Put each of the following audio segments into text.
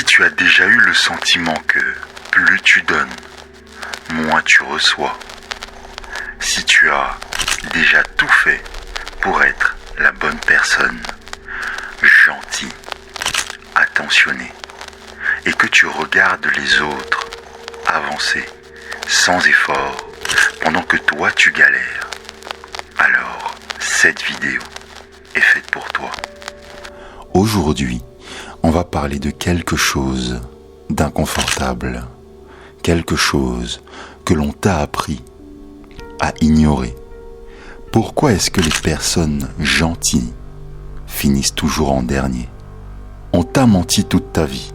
Si tu as déjà eu le sentiment que plus tu donnes, moins tu reçois. Si tu as déjà tout fait pour être la bonne personne, gentil, attentionné, et que tu regardes les autres avancer sans effort pendant que toi tu galères, alors cette vidéo est faite pour toi. Aujourd'hui, on va parler de quelque chose d'inconfortable, quelque chose que l'on t'a appris à ignorer. Pourquoi est-ce que les personnes gentilles finissent toujours en dernier? On t'a menti toute ta vie.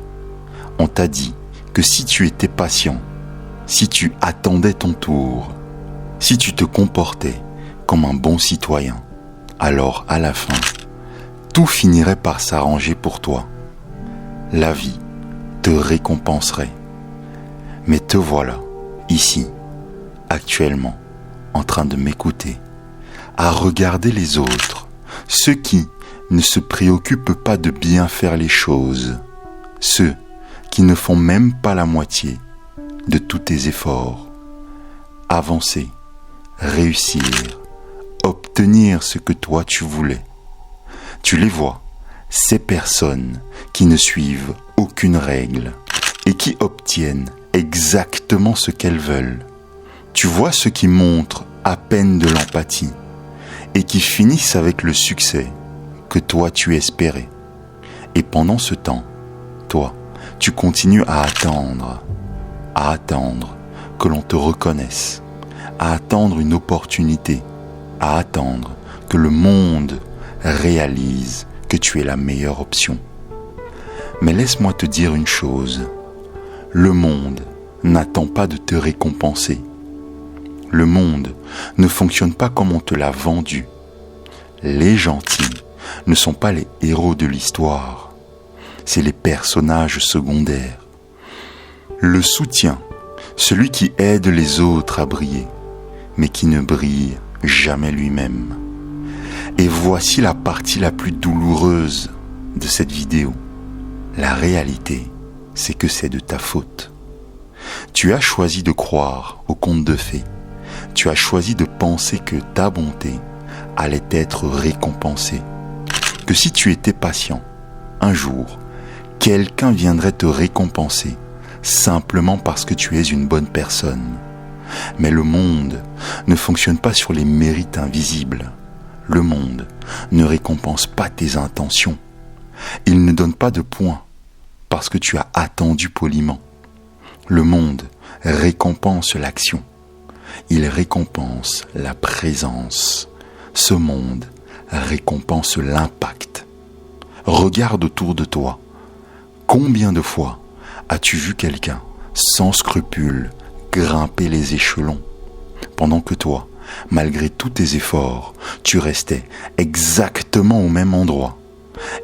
On t'a dit que si tu étais patient, si tu attendais ton tour, si tu te comportais comme un bon citoyen, alors à la fin, tout finirait par s'arranger pour toi. La vie te récompenserait. Mais te voilà, ici, actuellement, en train de m'écouter, à regarder les autres, ceux qui ne se préoccupent pas de bien faire les choses, ceux qui ne font même pas la moitié de tous tes efforts. Avancer, réussir, obtenir ce que toi tu voulais. Tu les vois, ces personnes qui ne suivent aucune règle et qui obtiennent exactement ce qu'elles veulent. Tu vois ceux qui montrent à peine de l'empathie et qui finissent avec le succès que toi tu espérais. Et pendant ce temps, toi, tu continues à attendre que l'on te reconnaisse, à attendre une opportunité, à attendre que le monde réalise que tu es la meilleure option. Mais laisse-moi te dire une chose, le monde n'attend pas de te récompenser. Le monde ne fonctionne pas comme on te l'a vendu. Les gentils ne sont pas les héros de l'histoire, c'est les personnages secondaires. Le soutien, celui qui aide les autres à briller, mais qui ne brille jamais lui-même. Et voici la partie la plus douloureuse de cette vidéo. La réalité, c'est que c'est de ta faute. Tu as choisi de croire au conte de fées. Tu as choisi de penser que ta bonté allait être récompensée. Que si tu étais patient, un jour, quelqu'un viendrait te récompenser simplement parce que tu es une bonne personne. Mais le monde ne fonctionne pas sur les mérites invisibles. Le monde ne récompense pas tes intentions. Il ne donne pas de points parce que tu as attendu poliment. Le monde récompense l'action. Il récompense la présence. Ce monde récompense l'impact. Regarde autour de toi. Combien de fois as-tu vu quelqu'un sans scrupule grimper les échelons pendant que toi, malgré tous tes efforts, tu restais exactement au même endroit?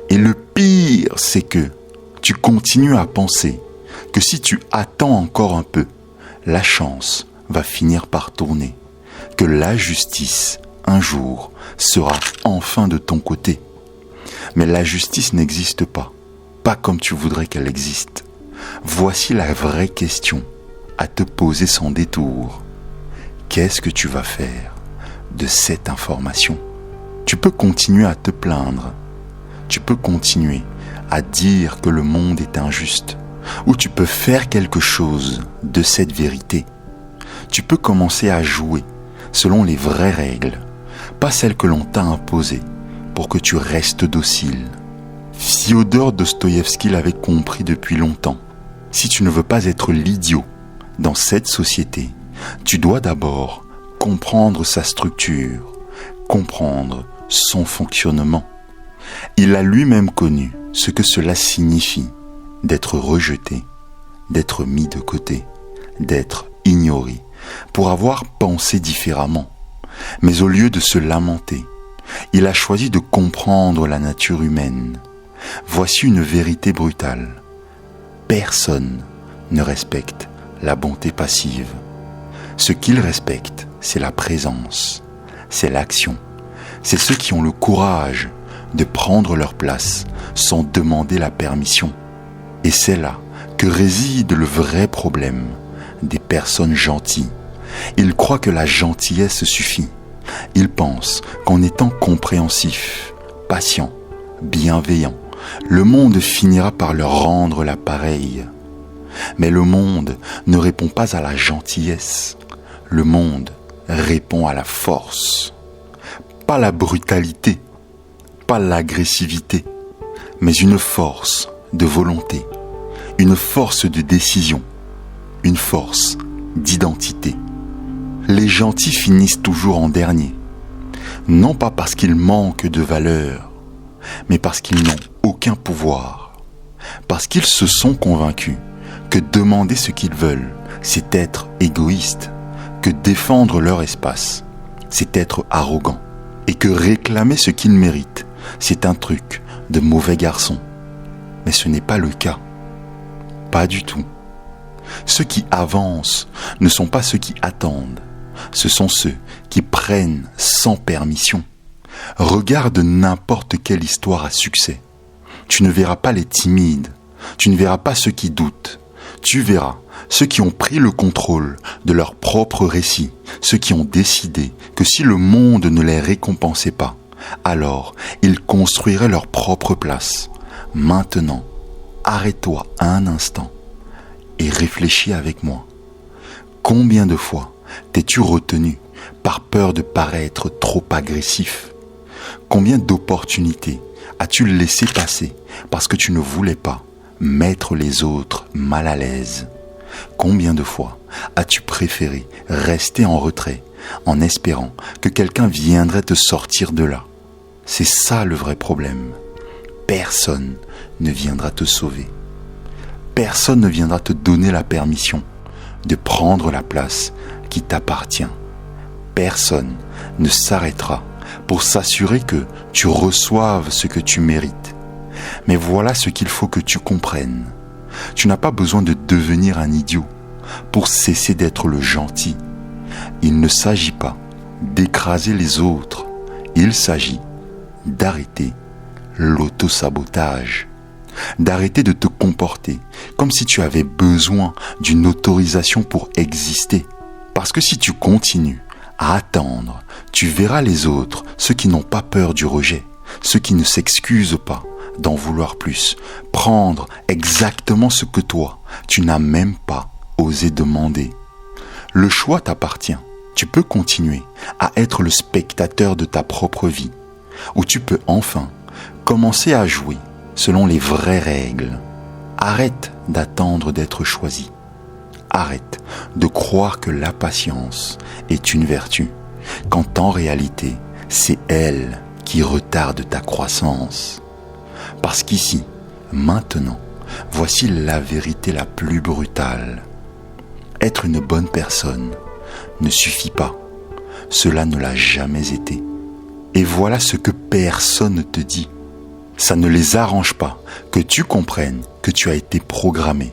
Et le pire, c'est que tu continues à penser que si tu attends encore un peu, la chance va finir par tourner, que la justice, un jour, sera enfin de ton côté. Mais la justice n'existe pas comme tu voudrais qu'elle existe. Voici la vraie question à te poser sans détour. Qu'est-ce que tu vas faire de cette information? Tu peux continuer à te plaindre. Tu peux continuer à dire que le monde est injuste. Ou tu peux faire quelque chose de cette vérité. Tu peux commencer à jouer selon les vraies règles, pas celles que l'on t'a imposées pour que tu restes docile. Fiodor Dostoïevski l'avait compris depuis longtemps. Si tu ne veux pas être l'idiot dans cette société, tu dois d'abord comprendre sa structure, comprendre son fonctionnement. Il a lui-même connu ce que cela signifie d'être rejeté, d'être mis de côté, d'être ignoré, pour avoir pensé différemment. Mais au lieu de se lamenter, il a choisi de comprendre la nature humaine. Voici une vérité brutale. Personne ne respecte la bonté passive. Ce qu'il respecte, c'est la présence, c'est l'action. C'est ceux qui ont le courage de prendre leur place sans demander la permission. Et c'est là que réside le vrai problème des personnes gentilles. Ils croient que la gentillesse suffit. Ils pensent qu'en étant compréhensif, patient, bienveillant, le monde finira par leur rendre l'appareil. Mais le monde ne répond pas à la gentillesse. Le monde répond à la force. Pas la brutalité, pas l'agressivité, mais une force de volonté, une force de décision, une force d'identité. Les gentils finissent toujours en dernier, non pas parce qu'ils manquent de valeur, mais parce qu'ils n'ont aucun pouvoir, parce qu'ils se sont convaincus que demander ce qu'ils veulent, c'est être égoïste, que défendre leur espace, c'est être arrogant, et que réclamer ce qu'ils méritent, c'est un truc de mauvais garçon. Mais ce n'est pas le cas. Pas du tout. Ceux qui avancent ne sont pas ceux qui attendent. Ce sont ceux qui prennent sans permission. Regarde n'importe quelle histoire à succès. Tu ne verras pas les timides. Tu ne verras pas ceux qui doutent. Tu verras ceux qui ont pris le contrôle de leur propre récit, ceux qui ont décidé que si le monde ne les récompensait pas, alors ils construiraient leur propre place. Maintenant, arrête-toi un instant et réfléchis avec moi. Combien de fois t'es-tu retenu par peur de paraître trop agressif? Combien d'opportunités as-tu laissé passer parce que tu ne voulais pas mettre les autres mal à l'aise? Combien de fois as-tu préféré rester en retrait en espérant que quelqu'un viendrait te sortir de là? C'est ça le vrai problème. Personne ne viendra te sauver. Personne ne viendra te donner la permission de prendre la place qui t'appartient. Personne ne s'arrêtera pour s'assurer que tu reçoives ce que tu mérites. Mais voilà ce qu'il faut que tu comprennes. Tu n'as pas besoin de devenir un idiot pour cesser d'être le gentil. Il ne s'agit pas d'écraser les autres. Il s'agit d'arrêter l'auto-sabotage. D'arrêter de te comporter comme si tu avais besoin d'une autorisation pour exister. Parce que si tu continues à attendre, tu verras les autres, ceux qui n'ont pas peur du rejet, ceux qui ne s'excusent pas d'en vouloir plus, prendre exactement ce que toi, tu n'as même pas osé demander. Le choix t'appartient. Tu peux continuer à être le spectateur de ta propre vie, ou tu peux enfin commencer à jouer selon les vraies règles. Arrête d'attendre d'être choisi. Arrête de croire que la patience est une vertu, quand en réalité, c'est elle qui retarde ta croissance. Parce qu'ici, maintenant, voici la vérité la plus brutale. Être une bonne personne ne suffit pas. Cela ne l'a jamais été. Et voilà ce que personne ne te dit. Ça ne les arrange pas que tu comprennes que tu as été programmé.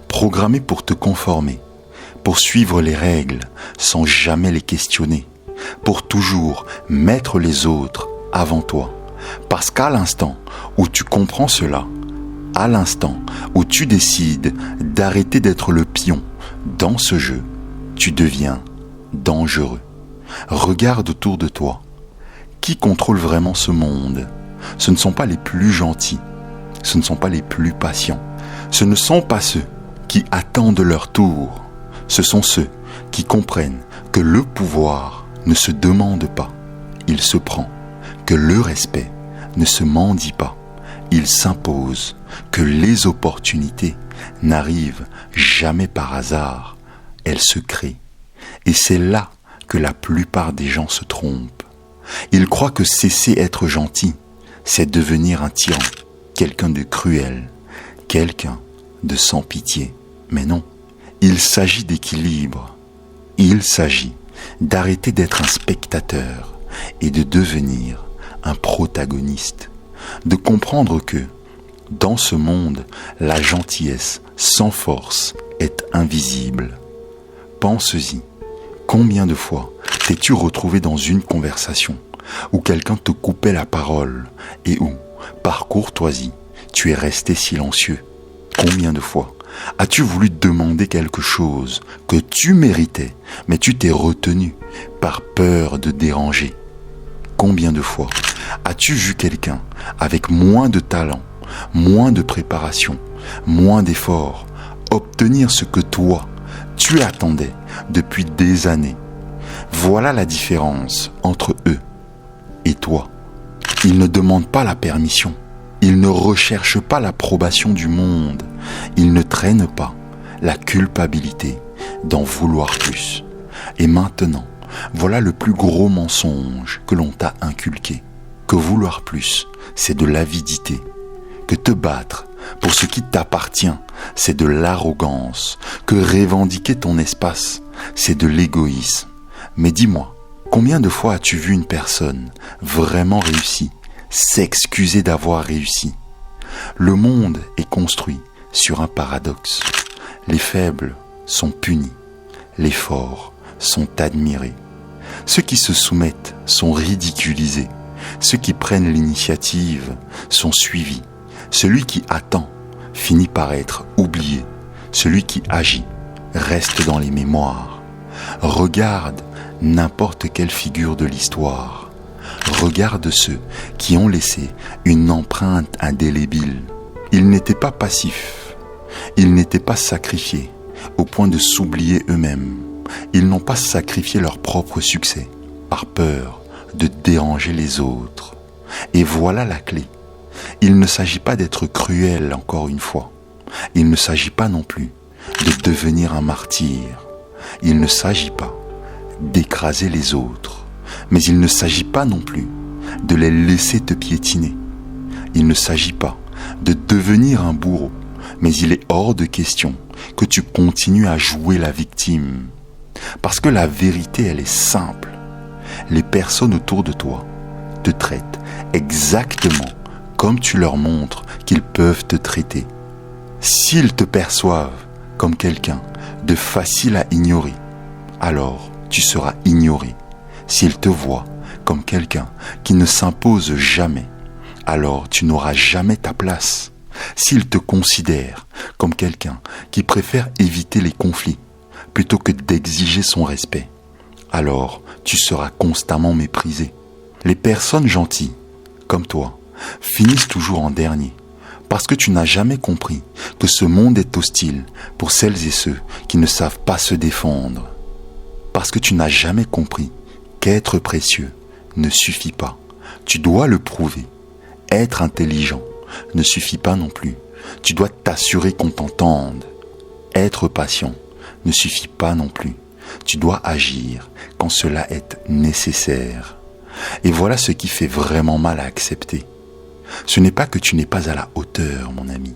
Programmé pour te conformer, pour suivre les règles sans jamais les questionner, pour toujours mettre les autres avant toi. Parce qu'à l'instant où tu comprends cela, à l'instant où tu décides d'arrêter d'être le pion dans ce jeu, tu deviens dangereux. Regarde autour de toi. Qui contrôle vraiment ce monde? Ce ne sont pas les plus gentils, ce ne sont pas les plus patients, ce ne sont pas ceux qui attendent leur tour, ce sont ceux qui comprennent que le pouvoir ne se demande pas, il se prend, que le respect ne se mendie pas, il s'impose, que les opportunités n'arrivent jamais par hasard, elles se créent. Et c'est là que la plupart des gens se trompent. Ils croient que cesser être gentil, c'est devenir un tyran, quelqu'un de cruel, quelqu'un de sans pitié. Mais non, il s'agit d'équilibre. Il s'agit d'arrêter d'être un spectateur et de devenir un protagoniste. De comprendre que, dans ce monde, la gentillesse sans force est invisible. Pense-y, combien de fois t'es-tu retrouvé dans une conversation où quelqu'un te coupait la parole et où, par courtoisie, tu es resté silencieux? Combien de fois as-tu voulu demander quelque chose que tu méritais, mais tu t'es retenu par peur de déranger? Combien de fois as-tu vu quelqu'un avec moins de talent, moins de préparation, moins d'efforts, obtenir ce que toi, tu attendais depuis des années? Voilà la différence entre eux et toi. Ils ne demandent pas la permission. Ils ne recherchent pas l'approbation du monde. Ils ne traînent pas la culpabilité d'en vouloir plus. Et maintenant, voilà le plus gros mensonge que l'on t'a inculqué. Que vouloir plus, c'est de l'avidité. Que te battre pour ce qui t'appartient, c'est de l'arrogance. Que revendiquer ton espace, c'est de l'égoïsme. Mais dis-moi, combien de fois as-tu vu une personne vraiment réussie s'excuser d'avoir réussi? Le monde est construit sur un paradoxe. Les faibles sont punis, les forts sont admirés. Ceux qui se soumettent sont ridiculisés. Ceux qui prennent l'initiative sont suivis. Celui qui attend finit par être oublié. Celui qui agit reste dans les mémoires. Regarde n'importe quelle figure de l'histoire. Regarde ceux qui ont laissé une empreinte indélébile. Ils n'étaient pas passifs. Ils n'étaient pas sacrifiés au point de s'oublier eux-mêmes. Ils n'ont pas sacrifié leur propre succès par peur de déranger les autres. Et voilà la clé. Il ne s'agit pas d'être cruel encore une fois. Il ne s'agit pas non plus de devenir un martyr. Il ne s'agit pas d'écraser les autres. Mais il ne s'agit pas non plus de les laisser te piétiner. Il ne s'agit pas de devenir un bourreau. Mais il est hors de question que tu continues à jouer la victime. Parce que la vérité, elle est simple. Les personnes autour de toi te traitent exactement comme tu leur montres qu'ils peuvent te traiter. S'ils te perçoivent comme quelqu'un de facile à ignorer, alors tu seras ignoré. S'ils te voient comme quelqu'un qui ne s'impose jamais, alors tu n'auras jamais ta place. S'ils te considèrent comme quelqu'un qui préfère éviter les conflits plutôt que d'exiger son respect, alors tu seras constamment méprisé. Les personnes gentilles, comme toi, finissent toujours en dernier, parce que tu n'as jamais compris que ce monde est hostile pour celles et ceux qui ne savent pas se défendre. Parce que tu n'as jamais compris qu'être précieux ne suffit pas. Tu dois le prouver. Être intelligent ne suffit pas non plus. Tu dois t'assurer qu'on t'entende. Être patient ne suffit pas non plus. Tu dois agir quand cela est nécessaire. Et voilà ce qui fait vraiment mal à accepter. Ce n'est pas que tu n'es pas à la hauteur, mon ami.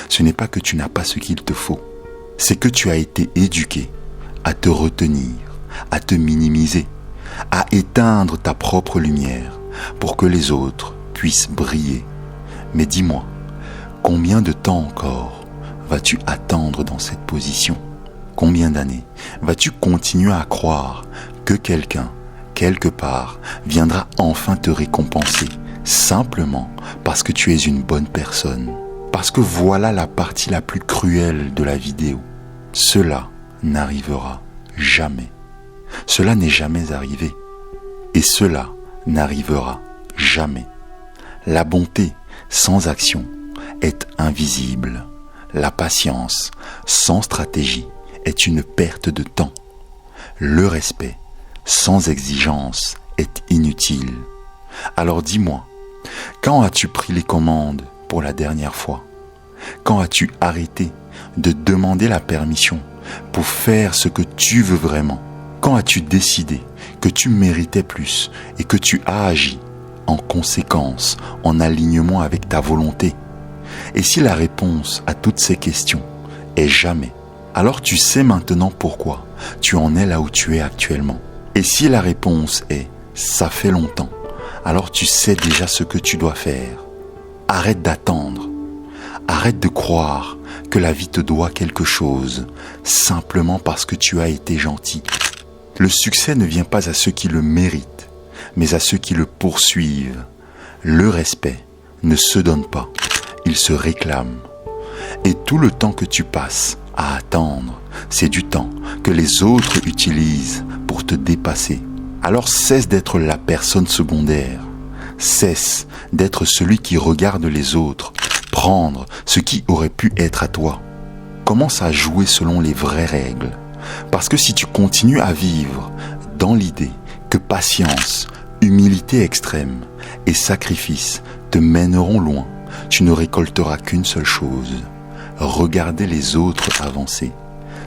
Ce n'est pas que tu n'as pas ce qu'il te faut. C'est que tu as été éduqué à te retenir, à te minimiser, à éteindre ta propre lumière pour que les autres puissent briller. Mais dis-moi, combien de temps encore vas-tu attendre dans cette position? Combien d'années vas-tu continuer à croire que quelqu'un, quelque part, viendra enfin te récompenser simplement parce que tu es une bonne personne? Parce que voilà la partie la plus cruelle de la vidéo. Cela n'arrivera jamais. Cela n'est jamais arrivé. Et cela n'arrivera jamais. La bonté sans action est invisible. La patience sans stratégie est une perte de temps. Le respect sans exigence est inutile. Alors dis-moi, quand as-tu pris les commandes pour la dernière fois? Quand as-tu arrêté de demander la permission pour faire ce que tu veux vraiment? Quand as-tu décidé que tu méritais plus et que tu as agi en conséquence, en alignement avec ta volonté? Et si la réponse à toutes ces questions est jamais, alors tu sais maintenant pourquoi tu en es là où tu es actuellement. Et si la réponse est « ça fait longtemps », alors tu sais déjà ce que tu dois faire. Arrête d'attendre. Arrête de croire que la vie te doit quelque chose simplement parce que tu as été gentil. Le succès ne vient pas à ceux qui le méritent, mais à ceux qui le poursuivent. Le respect ne se donne pas, il se réclame. Et tout le temps que tu passes à attendre, c'est du temps que les autres utilisent pour te dépasser. Alors cesse d'être la personne secondaire. Cesse d'être celui qui regarde les autres prendre ce qui aurait pu être à toi. Commence à jouer selon les vraies règles. Parce que si tu continues à vivre dans l'idée que patience, humilité extrême et sacrifice te mèneront loin, tu ne récolteras qu'une seule chose: regarder les autres avancer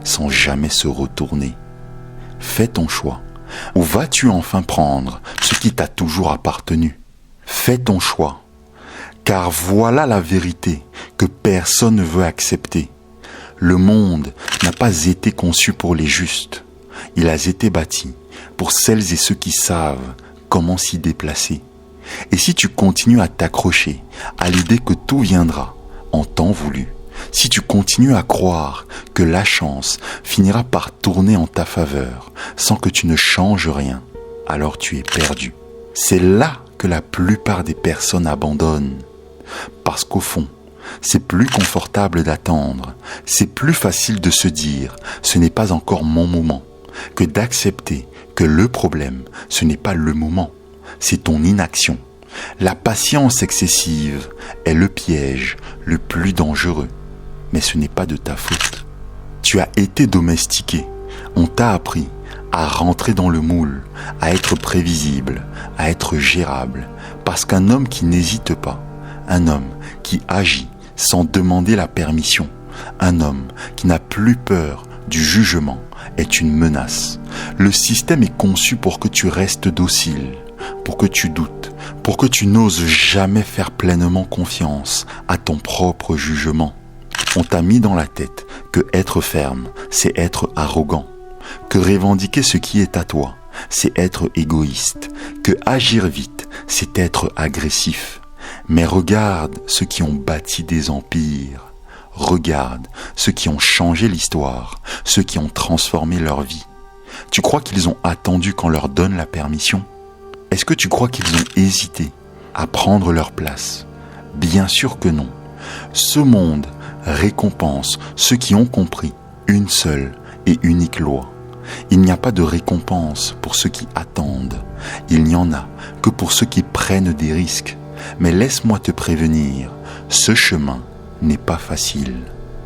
sans jamais se retourner. Fais ton choix. Ou vas-tu enfin prendre ce qui t'a toujours appartenu? Fais ton choix. Car voilà la vérité que personne ne veut accepter. Le monde n'a pas été conçu pour les justes. Il a été bâti pour celles et ceux qui savent comment s'y déplacer. Et si tu continues à t'accrocher à l'idée que tout viendra en temps voulu, si tu continues à croire que la chance finira par tourner en ta faveur sans que tu ne changes rien, alors tu es perdu. C'est là que la plupart des personnes abandonnent. Parce qu'au fond, c'est plus confortable d'attendre, c'est plus facile de se dire « ce n'est pas encore mon moment » que d'accepter que le problème, ce n'est pas le moment, c'est ton inaction. La patience excessive est le piège le plus dangereux, mais ce n'est pas de ta faute. Tu as été domestiqué, on t'a appris à rentrer dans le moule, à être prévisible, à être gérable, parce qu'un homme qui n'hésite pas, un homme qui agit sans demander la permission, un homme qui n'a plus peur du jugement est une menace. Le système est conçu pour que tu restes docile, pour que tu doutes, pour que tu n'oses jamais faire pleinement confiance à ton propre jugement. On t'a mis dans la tête que être ferme, c'est être arrogant, que revendiquer ce qui est à toi, c'est être égoïste, que agir vite, c'est être agressif. Mais regarde ceux qui ont bâti des empires, regarde ceux qui ont changé l'histoire, ceux qui ont transformé leur vie. Tu crois qu'ils ont attendu qu'on leur donne la permission? Est-ce que tu crois qu'ils ont hésité à prendre leur place? Bien sûr que non. Ce monde récompense ceux qui ont compris une seule et unique loi. Il n'y a pas de récompense pour ceux qui attendent. Il n'y en a que pour ceux qui prennent des risques. Mais laisse-moi te prévenir, ce chemin n'est pas facile.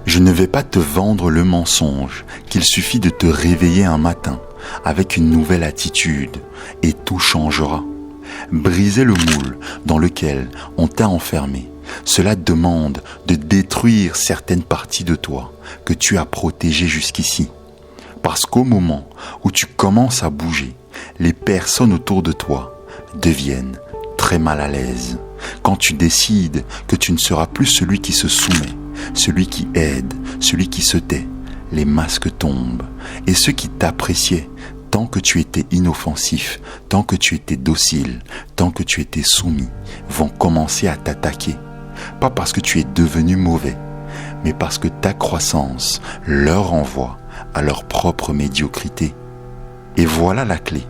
Je ne vais pas te vendre le mensonge qu'il suffit de te réveiller un matin avec une nouvelle attitude et tout changera. Briser le moule dans lequel on t'a enfermé, cela demande de détruire certaines parties de toi que tu as protégées jusqu'ici. Parce qu'au moment où tu commences à bouger, les personnes autour de toi deviennent très mal à l'aise. Quand tu décides que tu ne seras plus celui qui se soumet, celui qui aide, celui qui se tait, les masques tombent. Et ceux qui t'appréciaient tant que tu étais inoffensif, tant que tu étais docile, tant que tu étais soumis, vont commencer à t'attaquer. Pas parce que tu es devenu mauvais, mais parce que ta croissance leur renvoie à leur propre médiocrité. Et voilà la clé.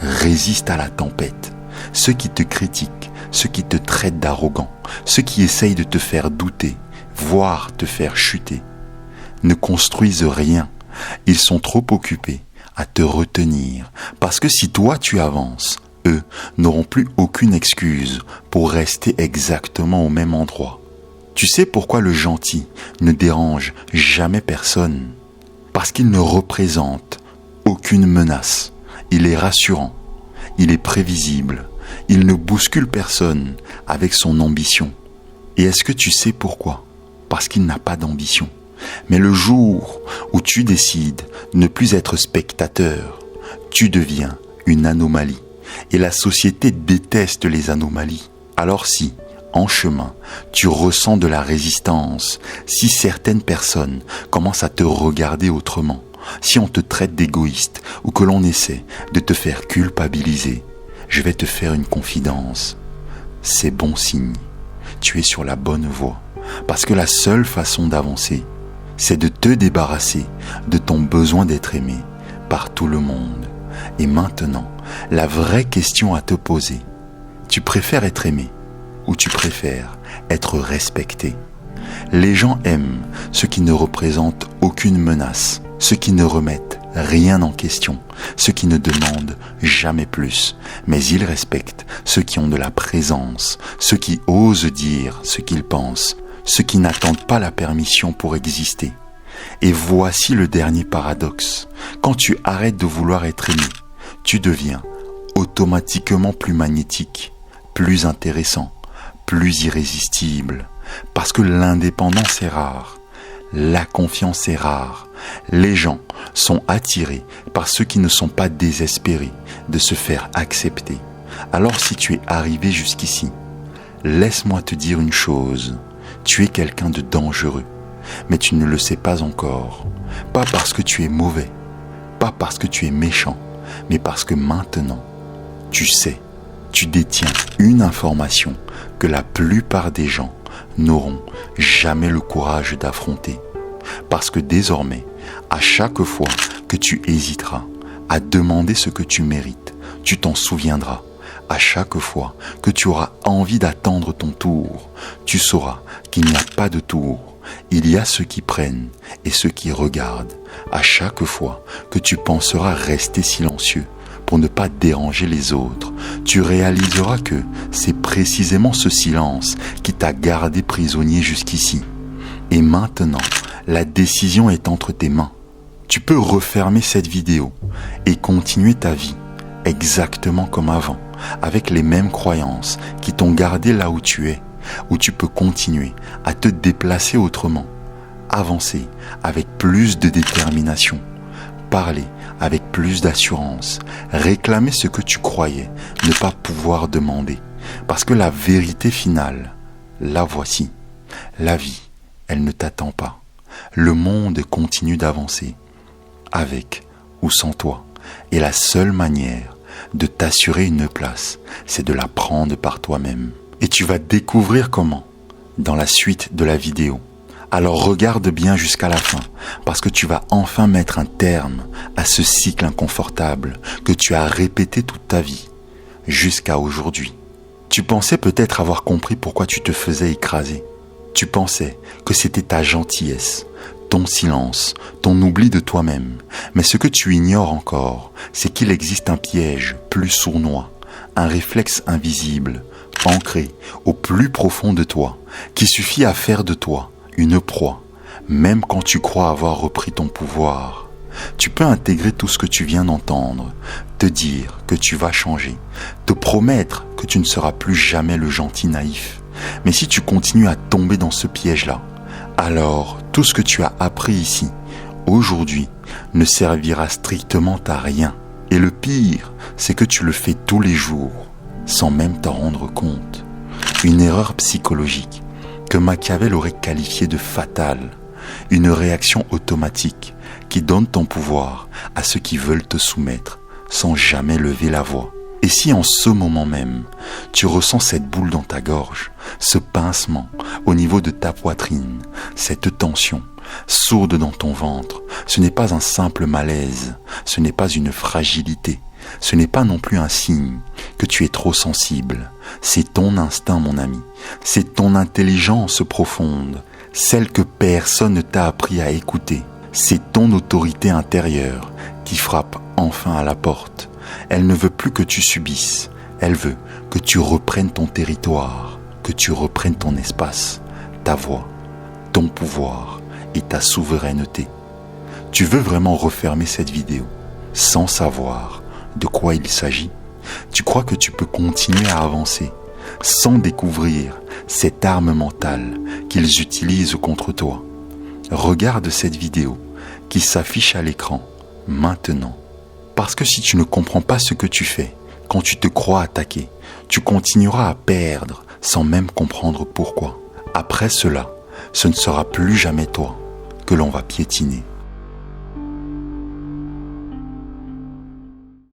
Résiste à la tempête. Ceux qui te critiquent, ceux qui te traitent d'arrogant, ceux qui essayent de te faire douter, voire te faire chuter, ne construisent rien. Ils sont trop occupés à te retenir, parce que si toi tu avances, eux n'auront plus aucune excuse pour rester exactement au même endroit. Tu sais pourquoi le gentil ne dérange jamais personne? Parce qu'il ne représente aucune menace. Il est rassurant, il est prévisible, il ne bouscule personne avec son ambition. Et est-ce que tu sais pourquoi? Parce qu'il n'a pas d'ambition. Mais le jour où tu décides de ne plus être spectateur, tu deviens une anomalie. Et la société déteste les anomalies. Alors si, en chemin, tu ressens de la résistance, si certaines personnes commencent à te regarder autrement, si on te traite d'égoïste ou que l'on essaie de te faire culpabiliser, je vais te faire une confidence. C'est bon signe. Tu es sur la bonne voie. Parce que la seule façon d'avancer, c'est de te débarrasser de ton besoin d'être aimé par tout le monde. Et maintenant, la vraie question à te poser, tu préfères être aimé ou tu préfères être respecté? Les gens aiment ceux qui ne représentent aucune menace, ceux qui ne remettent rien en question, ceux qui ne demandent jamais plus, mais ils respectent ceux qui ont de la présence, ceux qui osent dire ce qu'ils pensent, ceux qui n'attendent pas la permission pour exister. Et voici le dernier paradoxe. Quand tu arrêtes de vouloir être aimé, tu deviens automatiquement plus magnétique, plus intéressant, plus irrésistible, parce que l'indépendance est rare, la confiance est rare. Les gens sont attirés par ceux qui ne sont pas désespérés de se faire accepter. Alors si tu es arrivé jusqu'ici, laisse-moi te dire une chose, tu es quelqu'un de dangereux, mais tu ne le sais pas encore. Pas parce que tu es mauvais, pas parce que tu es méchant, mais parce que maintenant, tu sais, tu détiens une information que la plupart des gens n'auront jamais le courage d'affronter. Parce que désormais, à chaque fois que tu hésiteras à demander ce que tu mérites, tu t'en souviendras. À chaque fois que tu auras envie d'attendre ton tour, tu sauras qu'il n'y a pas de tour. Il y a ceux qui prennent et ceux qui regardent. À chaque fois que tu penseras rester silencieux pour ne pas déranger les autres, tu réaliseras que c'est précisément ce silence qui t'a gardé prisonnier jusqu'ici. Et maintenant, la décision est entre tes mains. Tu peux refermer cette vidéo et continuer ta vie exactement comme avant, avec les mêmes croyances qui t'ont gardé là où tu es, ou tu peux continuer à te déplacer autrement, avancer avec plus de détermination, parler avec plus d'assurance, réclamer ce que tu croyais ne pas pouvoir demander, parce que la vérité finale, la voici. La vie, elle ne t'attend pas. Le monde continue d'avancer, avec ou sans toi. Et la seule manière de t'assurer une place, c'est de la prendre par toi-même. Et tu vas découvrir comment dans la suite de la vidéo. Alors regarde bien jusqu'à la fin, parce que tu vas enfin mettre un terme à ce cycle inconfortable que tu as répété toute ta vie, jusqu'à aujourd'hui. Tu pensais peut-être avoir compris pourquoi tu te faisais écraser. Tu pensais que c'était ta gentillesse, ton silence, ton oubli de toi-même. Mais ce que tu ignores encore, c'est qu'il existe un piège plus sournois, un réflexe invisible, ancré au plus profond de toi, qui suffit à faire de toi une proie, même quand tu crois avoir repris ton pouvoir. Tu peux intégrer tout ce que tu viens d'entendre, te dire que tu vas changer, te promettre que tu ne seras plus jamais le gentil naïf. Mais si tu continues à tomber dans ce piège-là, alors tout ce que tu as appris ici, aujourd'hui, ne servira strictement à rien. Et le pire, c'est que tu le fais tous les jours, sans même t'en rendre compte. Une erreur psychologique que Machiavel aurait qualifiée de fatale, une réaction automatique qui donne ton pouvoir à ceux qui veulent te soumettre sans jamais lever la voix. Et si en ce moment même, tu ressens cette boule dans ta gorge, ce pincement au niveau de ta poitrine, cette tension sourde dans ton ventre, ce n'est pas un simple malaise, ce n'est pas une fragilité, ce n'est pas non plus un signe que tu es trop sensible. C'est ton instinct, mon ami, c'est ton intelligence profonde, celle que personne ne t'a appris à écouter. C'est ton autorité intérieure qui frappe enfin à la porte. Elle ne veut plus que tu subisses, elle veut que tu reprennes ton territoire, que tu reprennes ton espace, ta voix, ton pouvoir et ta souveraineté. Tu veux vraiment refermer cette vidéo sans savoir de quoi il s'agit? Tu crois que tu peux continuer à avancer sans découvrir cette arme mentale qu'ils utilisent contre toi? Regarde cette vidéo qui s'affiche à l'écran maintenant. Parce que si tu ne comprends pas ce que tu fais, quand tu te crois attaqué, tu continueras à perdre sans même comprendre pourquoi. Après cela, ce ne sera plus jamais toi que l'on va piétiner.